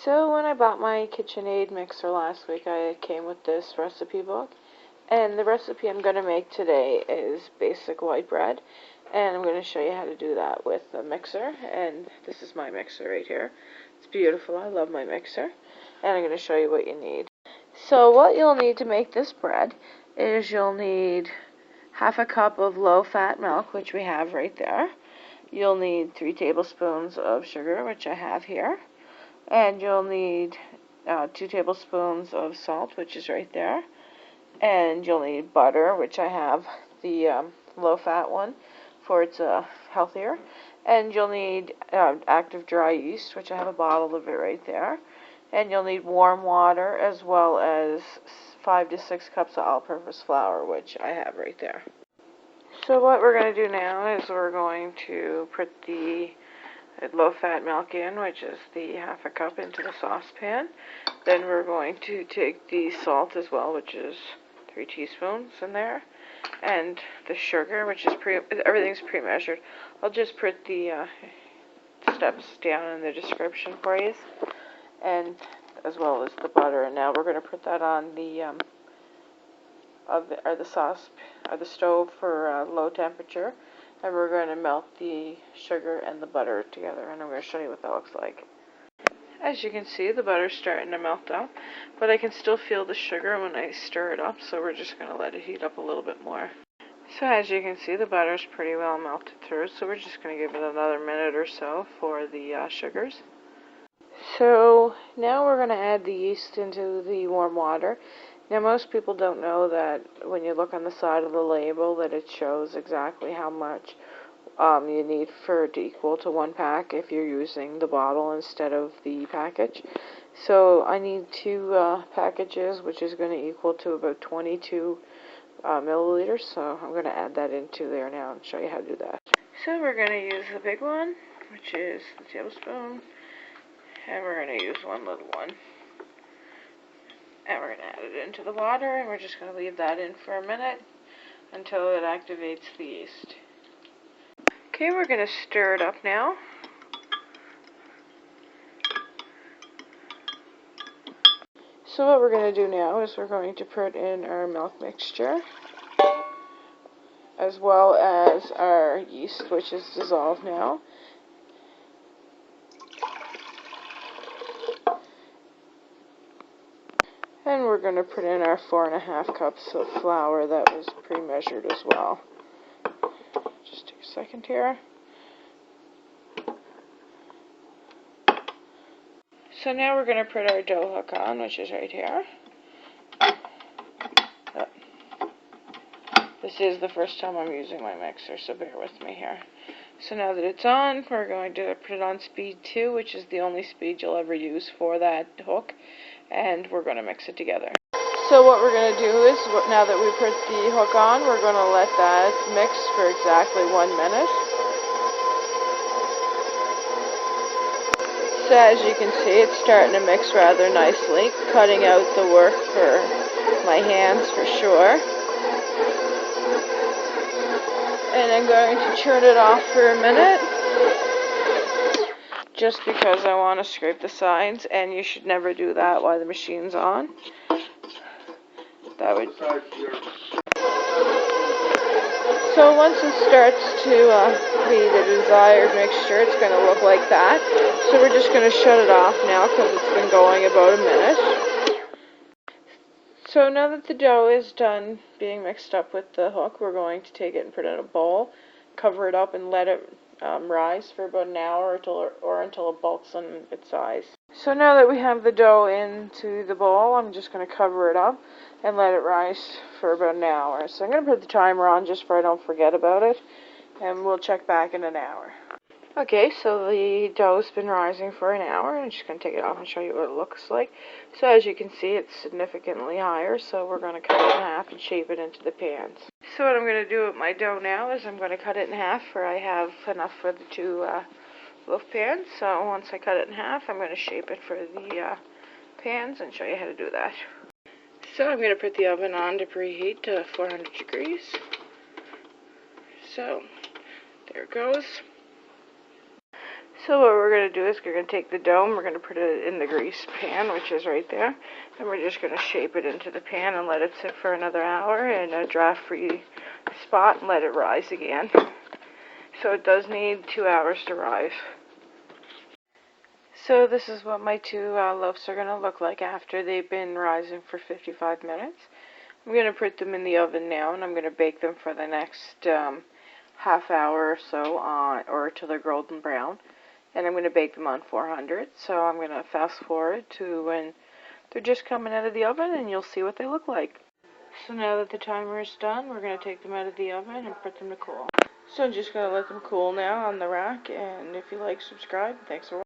So when I bought my KitchenAid mixer last week, I came with this recipe book. And the recipe I'm going to make today is basic white bread. And I'm going to show you how to do that with a mixer. And this is my mixer right here. It's beautiful. I love my mixer. And I'm going to show you what you need. So what you'll need to make this bread is you'll need half a cup of low-fat milk, which we have right there. You'll need 3 tablespoons of sugar, which I have here. And you'll need 2 tablespoons of salt, which is right there. And you'll need butter, which I have the low-fat one, for it's healthier. And you'll need active dry yeast, which I have a bottle of it right there. And you'll need warm water, as well as 5 to 6 cups of all-purpose flour, which I have right there. So what we're going to do now is we're going to put the low-fat milk in, which is the half a cup, into the saucepan. Then we're going to take the salt as well, which is 3 teaspoons in there, and the sugar, which is everything's pre-measured. I'll just put the steps down in the description for you, and as well as the butter. And now we're going to put that on the the stove for low temperature. And we're going to melt the sugar and the butter together, and I'm going to show you what that looks like. As you can see, the butter's starting to melt up, but I can still feel the sugar when I stir it up, so we're just going to let it heat up a little bit more. So as you can see, the butter's pretty well melted through, so we're just going to give it another minute or so for the sugars. So now we're going to add the yeast into the warm water. Now most people don't know that when you look on the side of the label that it shows exactly how much you need for it to equal to 1 pack if you're using the bottle instead of the package. So I need 2 packages, which is going to equal to about 22 milliliters. So I'm going to add that into there now and show you how to do that. So we're going to use the big one, which is the tablespoon, and we're going to use one little one. And we're going to add it into the water, and we're just going to leave that in for a minute until it activates the yeast. Okay, we're going to stir it up now. So what we're going to do now is we're going to put in our milk mixture, as well as our yeast, which is dissolved now. And we're going to put in our 4½ cups of flour that was pre-measured as well. Just take a second here. So now we're going to put our dough hook on, which is right here. This is the first time I'm using my mixer, so bear with me here. So now that it's on, we're going to put it on speed 2, which is the only speed you'll ever use for that hook. And we're going to mix it together. So what we're going to do is, now that we put the hook on, we're going to let that mix for exactly 1 minute. So as you can see, it's starting to mix rather nicely, cutting out the work for my hands for sure. And I'm going to turn it off for a minute, just because I want to scrape the sides, and you should never do that while the machine's on. So once it starts to be the desired mixture, it's going to look like that. So we're just going to shut it off now because it's been going about a minute. So now that the dough is done being mixed up with the hook, we're going to take it and put it in a bowl, cover it up, and let it rise for about an hour until it bulks on its size. So now that we have the dough into the bowl, I'm just going to cover it up and let it rise for about an hour. So I'm going to put the timer on just so I don't forget about it, and we'll check back in an hour. Okay, so the dough's been rising for an hour, and I'm just going to take it off and show you what it looks like. So as you can see, it's significantly higher, so we're going to cut it in half and shape it into the pans. So what I'm going to do with my dough now is I'm going to cut it in half, for I have enough for the 2 loaf pans. So once I cut it in half, I'm going to shape it for the pans and show you how to do that. So I'm going to put the oven on to preheat to 400 degrees. So there it goes. So what we're going to do is we're going to take the dough and we're going to put it in the grease pan, which is right there. And we're just going to shape it into the pan and let it sit for another hour in a draft-free spot and let it rise again. So it does need 2 hours to rise. So this is what my two loaves are going to look like after they've been rising for 55 minutes. I'm going to put them in the oven now, and I'm going to bake them for the next half hour or so, or till they're golden brown. And I'm going to bake them on 400. So I'm going to fast forward to when they're just coming out of the oven, and you'll see what they look like. So now that the timer is done, we're going to take them out of the oven and put them to cool. So I'm just going to let them cool now on the rack, and if you like, subscribe. Thanks for watching.